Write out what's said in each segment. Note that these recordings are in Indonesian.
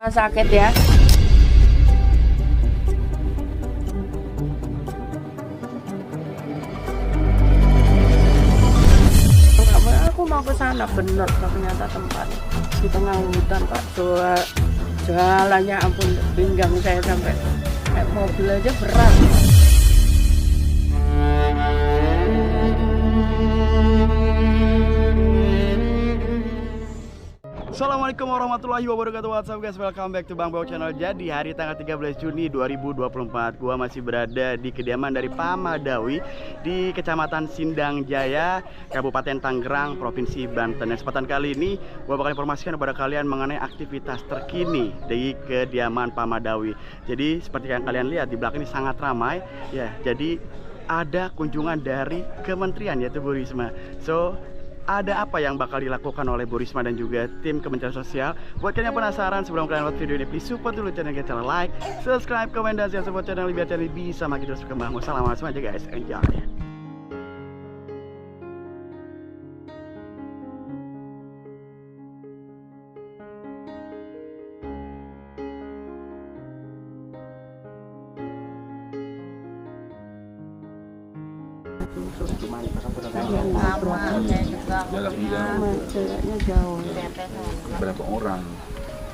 sakit ya. Aku mau ke sana bener, ternyata tempat di tengah hutan Pak. Jalannya ampun, pinggang saya sampai naik mobil aja berat. Assalamualaikum warahmatullahi wabarakatuh. What's up guys, welcome back to Bang Beo Channel. Jadi hari tanggal 13 Juni 2024 gua masih berada di kediaman dari Pak Madawi di Kecamatan Sindang Jaya, Kabupaten Tangerang, Provinsi Banten. Dan kesempatan kali ini gua bakal informasikan kepada kalian mengenai aktivitas terkini di kediaman Pak Madawi. Jadi seperti yang kalian lihat di belakang ini sangat ramai ya. Jadi ada kunjungan dari kementerian yaitu Bu Risma. So ada apa yang bakal dilakukan oleh Bu Risma dan juga tim Kementerian Sosial? Buat kalian yang penasaran, sebelum kalian nonton video ini, please support dulu channel kita, like, subscribe, komen, dan share support channel biar channel ini bisa makin terus berkembang. Wassalamualaikum aja guys, enjoy. Jaraknya jauh. Berapa orang?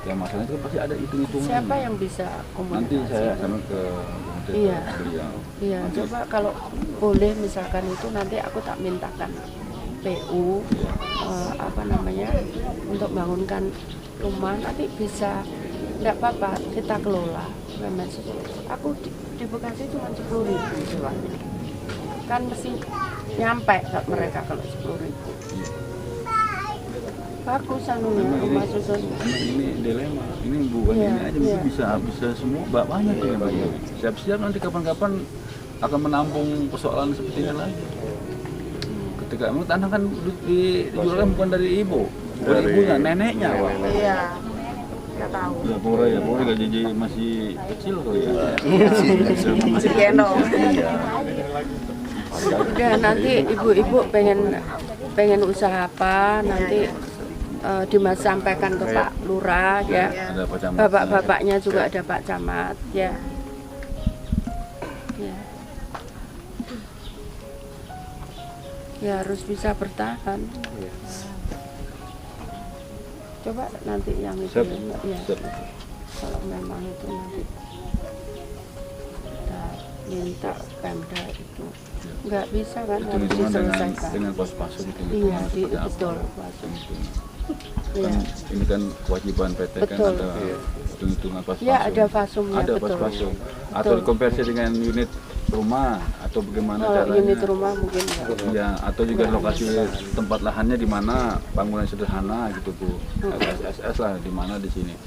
Ya masalahnya itu pasti ada hitung-hitungan. Siapa yang bisa Nanti komunikasi? saya akan ke Iya. beliau. Iya, Nanti, coba kalau boleh misalkan itu nanti aku tak mintakan PU untuk bangunkan rumah, nanti bisa nggak apa-apa kita kelola. Aku di Bekasi cuma 10.000 jualnya. Kan mesti nyampe mereka kalau 10.000. Bagus anunya rumah susun. ini dilema. Ini bukan Iya, ini aja iya. bisa semua banyak ini banyak. Siap-siap nanti kapan-kapan akan menampung persoalan seperti ini lagi. Ketika emang tanah kan dijualkan bukan dari ibu, dari ibunya, neneknya. Iya. Nggak tahu. Ya boleh gaji masih kecil kali ya. Masih gendong. Iya. Udah nanti ibu-ibu pengen usaha apa nanti Dimas sampaikan ke Pak Lurah ya. Ada Pak Camat. Bapak-bapaknya juga ada Pak Camat ya. Ya. Ya harus bisa bertahan. Coba nanti yang itu ya. Kalau memang itu nanti kita minta Pemda itu nggak bisa kan, harus Hitung-hitungan diselesaikan. dengan pos-pasu gitu. Iya, betul. Iya. Kan ini kan kewajiban PT Betul. kan ada hitung-hitungan pas-pasum. Ya ada fasumnya, Ada betul. pas-pasum. Betul. Atau dikonversi dengan unit rumah atau bagaimana Kalau caranya? unit rumah mungkin ya. Ya, atau juga lokasi tempat lahannya di mana, bangunan sederhana gitu Bu. SSS lah di mana di sini.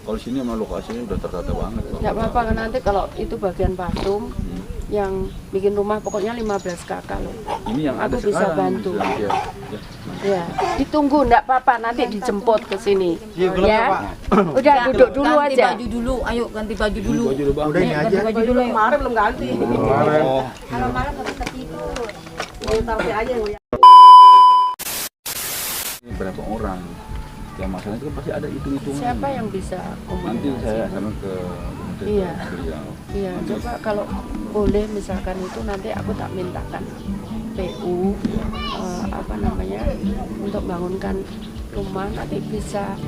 Kalau sini emang lokasinya udah tertata banget kok. Nggak apa-apa kan nanti kalau itu bagian fasum yang bikin rumah pokoknya 15 kakak loh. Ini yang ada Aku bisa sekarang. bantu. Ya. Ya, ditunggu nggak apa-apa nanti dijemput ke sini. Iya, Ya. Udah duduk dulu ganti aja. baju dulu, ayo ganti baju dulu. Baju udah bang. Udah ini aja. Ganti baju dulu. Kemarin belum ganti. Oh. Kalau malam nggak bisa tidur. Ini berapa orang? Ya masalahnya itu pasti ada hitung-hitungan. Siapa yang bisa Nanti komunikasi? saya akan ke Iya. beliau. Iya, coba kalau boleh misalkan itu nanti aku tak mintakan PU untuk bangunkan rumah, nanti bisa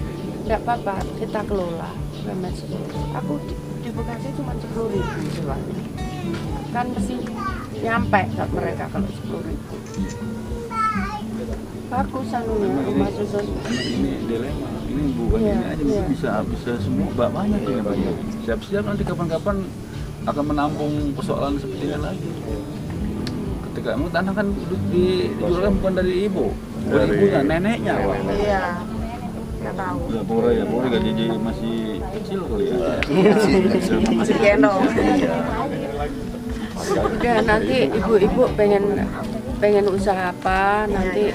nggak apa-apa kita kelola. Aku di Bekasi cuma 10.000 jualnya. Kan mesti nyampe mereka kalau 10.000. Bagus anunya rumah susun. Ini dilema. Ini bukan Iya, ini aja iya. bisa semua banyak ini banyak. Siap-siap nanti kapan-kapan akan menampung persoalan seperti ini lagi. Ketika emang tanah kan dijualkan bukan dari ibu, dari ibunya, neneknya. Iya. Nggak tahu. Ya boleh gaji masih kecil kali ya. Masih gendong. Iya. Udah nanti ibu-ibu pengen usaha apa nanti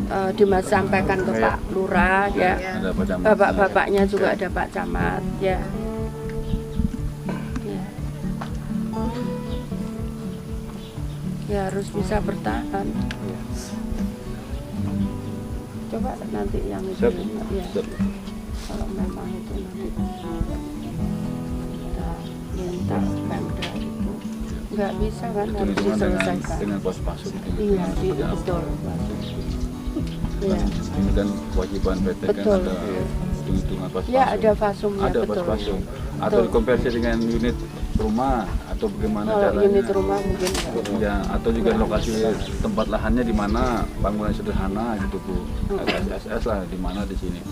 Dimas sampaikan ke Pak Lurah ya. Ada Pak Camat. Bapak-bapaknya juga ada Pak Camat ya. Ya. Ya harus bisa bertahan. Coba nanti yang itu Siap. ya. Siap. Kalau memang itu nanti nggak bisa kan, harus hitung-hitungan diselesaikan. dengan pos masuk itu. Iya, Seperti apa? betul. Iya. Ini kan kewajiban PT kan Betul. ada hitung-hitungan pos Ya masuk. ada fasumnya, Ada betul. pas-pasung atau Betul. dikonversi dengan unit rumah atau bagaimana Kalau caranya? unit rumah mungkin nggak. Ya, atau juga lokasi tempat lahannya di mana, bangunan sederhana gitu Bu. SSS lah di mana di sini.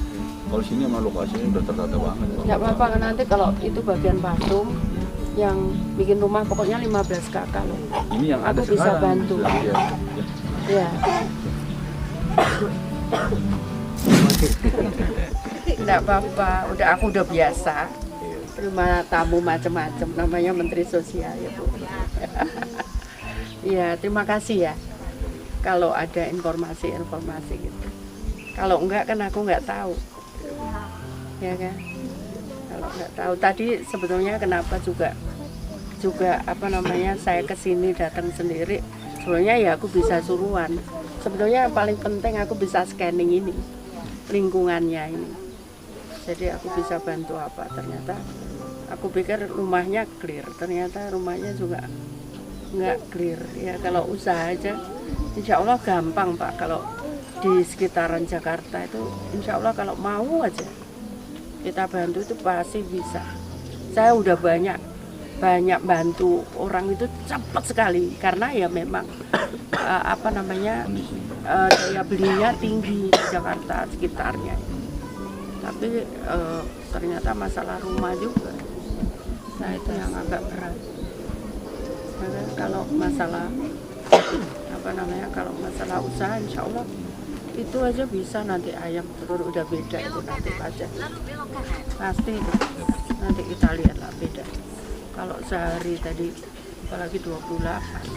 Kalau sini emang lokasinya udah tertata banget. Nggak apa-apa kan, nanti kalau itu bagian fasum yang bikin rumah pokoknya 15 kakak loh. Ini yang ada Aku bisa sekarang. bantu. Ya. Ya. Nggak apa-apa, aku udah biasa terima tamu macam-macam, namanya Menteri Sosial ya Bu. Ya, terima kasih ya kalau ada informasi-informasi gitu. Kalau enggak kan aku nggak tahu, ya kan? Kalau nggak tahu tadi sebetulnya kenapa juga apa namanya saya kesini datang sendiri. Sebenarnya ya aku bisa suruhan. Sebetulnya yang paling penting aku bisa scanning ini lingkungannya ini. Jadi aku bisa bantu apa, ternyata aku pikir rumahnya clear, ternyata rumahnya juga nggak clear. Ya kalau usaha aja insya Allah gampang Pak. Kalau di sekitaran Jakarta itu insya Allah kalau mau aja kita bantu itu pasti bisa. Saya udah banyak bantu orang itu cepat sekali karena ya memang apa namanya daya belinya tinggi di Jakarta sekitarnya. Tapi ternyata masalah rumah juga, nah itu yang agak berat. Nah, kalau masalah apa namanya, kalau masalah usaha, insya Allah itu aja bisa. Nanti ayam telur udah beda itu nanti aja, pasti itu. Nanti kita lihat lah beda. Kalau sehari tadi apalagi 28,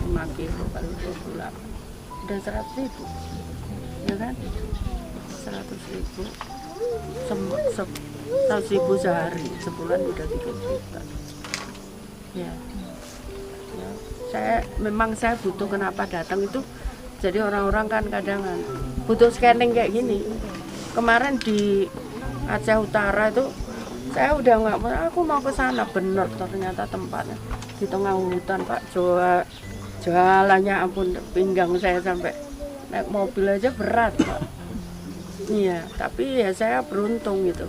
5 kilo kali 28 udah 100.000, ya kan? 100.000 100.000 sehari, sebulan udah 3 juta. Ya. Saya butuh, kenapa datang itu, jadi orang-orang kan kadang butuh scanning kayak gini. Kemarin di Aceh Utara itu saya udah nggak mau, aku mau ke sana, bener ternyata tempatnya di tengah hutan Pak. Jalannya ampun, pinggang saya sampai naik mobil aja berat Pak. Iya, tapi ya saya beruntung gitu.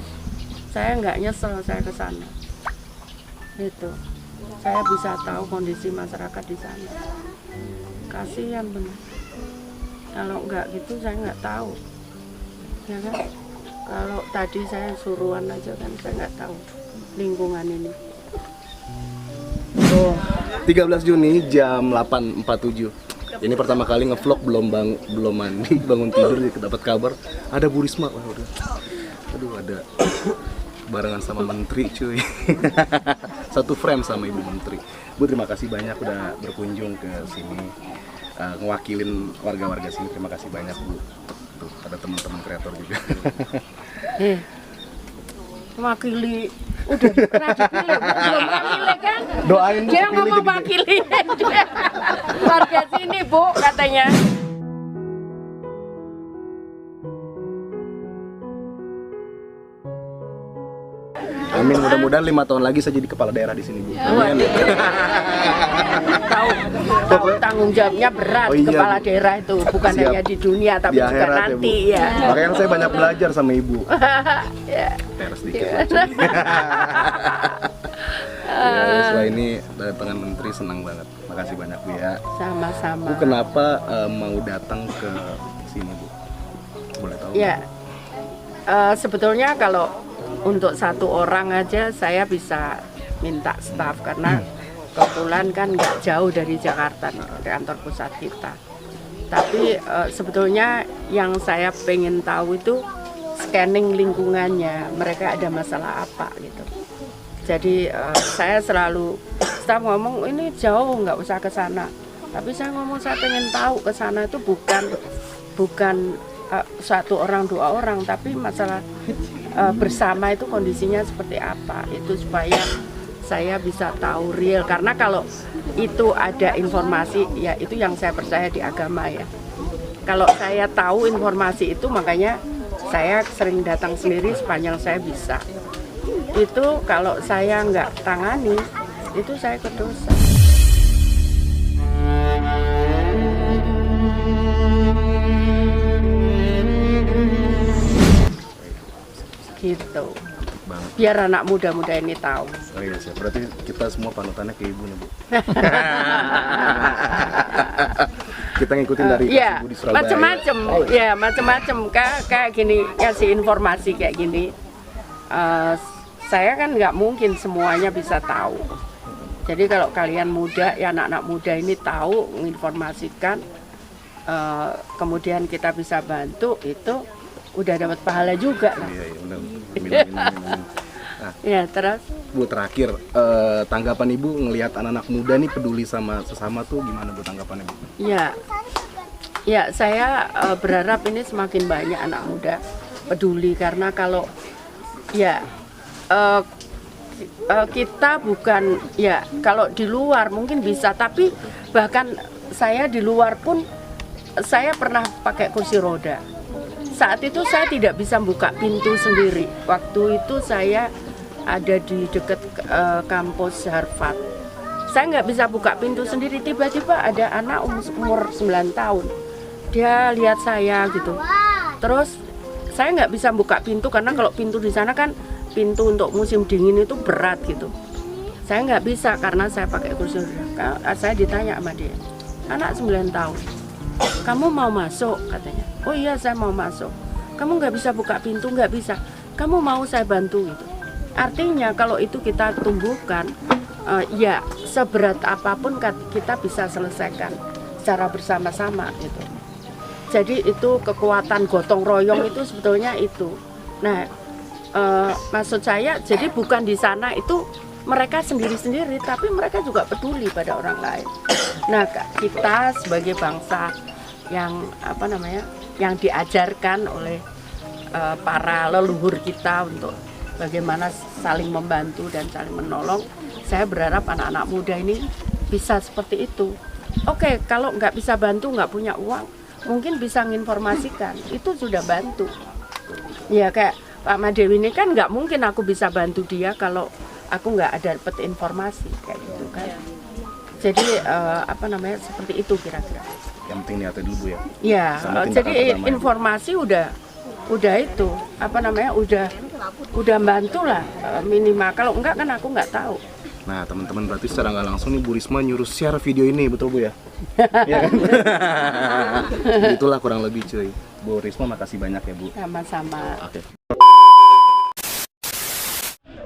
Saya nggak nyesel saya ke sana. Itu, saya bisa tahu kondisi masyarakat di sana. Kasihan benar. Kalau nggak gitu saya nggak tahu, ya kan? Kalau tadi saya suruhan aja kan saya nggak tahu lingkungan ini. Oh, 13 Juni jam 8.47. Ini pertama kali ngevlog belum mandi, bangun tidur dapat kabar ada Bu Risma. Aduh, ada barengan sama menteri cuy. Satu frame sama Ibu Menteri. Bu, terima kasih banyak udah berkunjung ke sini, ngewakilin warga-warga sini. Terima kasih banyak Bu. Tuh, ada teman-teman kreator juga. Wakili udah pernah dipilih, belum wakili kan? Doain Bu, Dia kepilih ngomong jadi- wakili warga sini Bu katanya. Amin, mudah-mudahan 5 tahun lagi saya jadi kepala daerah di sini Bu. Amin. Tahu tanggung jawabnya berat. Oh iya, Kepala Bu. daerah itu bukan Siap. hanya di dunia tapi Di juga akhirat nanti Bu. ya. Makanya saya banyak belajar sama Ibu. Ya. Teres dikit lah, cuy. Ya, setelah ini datangan menteri, senang banget. Makasih banyak Bu ya. Sama-sama. Bu, kenapa mau datang ke sini Bu? Boleh tahu? Ya, sebetulnya kalau untuk satu orang aja saya bisa minta staf karena kebetulan kan nggak jauh dari Jakarta nih, kantor pusat kita. Tapi sebetulnya yang saya pengen tahu itu scanning lingkungannya, mereka ada masalah apa gitu. Jadi saya selalu staf ngomong ini jauh nggak usah ke sana. Tapi saya ngomong saya pengen tahu ke sana itu bukan satu orang dua orang, tapi masalah bersama itu kondisinya seperti apa, itu supaya saya bisa tahu real. Karena kalau itu ada informasi, ya itu yang saya percaya di agama ya. Kalau saya tahu informasi itu, makanya saya sering datang sendiri sepanjang saya bisa. Itu kalau saya nggak tangani, itu saya kedosa. gitu. Banget. Biar anak muda-muda ini tahu. Oh iya, Chef. Berarti kita semua panutannya ke ibu nih, Bu. Kita ngikutin dari Ya, Ibu di Surabaya. macem-macem, ya macem-macem. Kayak gini, kasih informasi kayak gini. Saya kan nggak mungkin semuanya bisa tahu. Jadi kalau kalian muda, ya anak-anak muda ini tahu, menginformasikan, kemudian kita bisa bantu, itu udah dapat pahala juga. Iya, iya, benar. Amin. Nah, Ya, terus Bu, terakhir tanggapan Ibu ngelihat anak-anak muda nih peduli sama sesama tuh gimana, Bu, tanggapannya, Bu? ya saya berharap ini semakin banyak anak muda peduli, karena kalau ya kita bukan, ya kalau di luar mungkin bisa, tapi bahkan saya di luar pun saya pernah pakai kursi roda. Saat itu saya tidak bisa buka pintu sendiri. Waktu itu saya ada di dekat kampus Harvard. Saya nggak bisa buka pintu sendiri. Tiba-tiba ada anak umur 9 tahun. Dia lihat saya gitu. Terus saya nggak bisa buka pintu karena kalau pintu di sana kan pintu untuk musim dingin itu berat gitu. Saya nggak bisa karena saya pakai kursi roda. Saya ditanya sama dia, anak 9 tahun, kamu mau masuk? Katanya. Oh iya, saya mau masuk. Kamu nggak bisa buka pintu? Nggak bisa. Kamu mau saya bantu gitu. Artinya kalau itu kita tumbuhkan, ya seberat apapun kita bisa selesaikan secara bersama-sama gitu. Jadi itu kekuatan gotong royong itu sebetulnya itu. Nah, maksud saya, jadi bukan di sana itu mereka sendiri-sendiri, tapi mereka juga peduli pada orang lain. Nah, kita sebagai bangsa yang yang diajarkan oleh para leluhur kita untuk bagaimana saling membantu dan saling menolong, saya berharap anak-anak muda ini bisa seperti itu. Oke, kalau nggak bisa bantu, nggak punya uang, mungkin bisa menginformasikan, itu sudah bantu. Ya kayak Pak Madewi ini kan nggak mungkin aku bisa bantu dia kalau aku nggak ada dapat informasi kayak gitu kan. Jadi seperti itu kira-kira. Yang penting niatnya dulu, Bu, ya. Ya, Sama tindakan jadi pertama, Ibu. informasi udah itu udah bantu lah minimal. Kalau enggak kan aku nggak tahu. Nah, teman-teman, berarti secara nggak langsung nih Bu Risma nyuruh share video ini, betul, Bu, ya? Iya kan? Itulah kurang lebih, cuy. Bu Risma, makasih banyak ya, Bu. Sama-sama. Oke.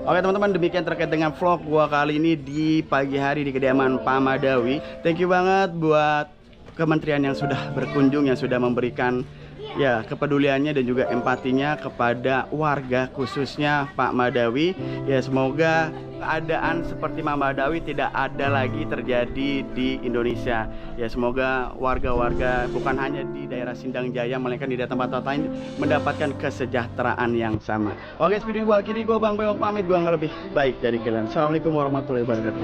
Oke teman-teman, demikian terkait dengan vlog gua kali ini di pagi hari di kediaman Pak Madawi. Thank you banget buat kementerian yang sudah berkunjung, yang sudah memberikan ya kepeduliannya dan juga empatinya kepada warga, khususnya Pak Madawi. Ya semoga keadaan seperti Pak Madawi tidak ada lagi terjadi di Indonesia. Ya semoga warga-warga bukan hanya di daerah Sindang Jaya, melainkan di tempat-tempat lain mendapatkan kesejahteraan yang sama. Oke, video gua kini gua Bang Bewok pamit, gua nggak lebih baik dari kalian. Assalamualaikum warahmatullahi wabarakatuh.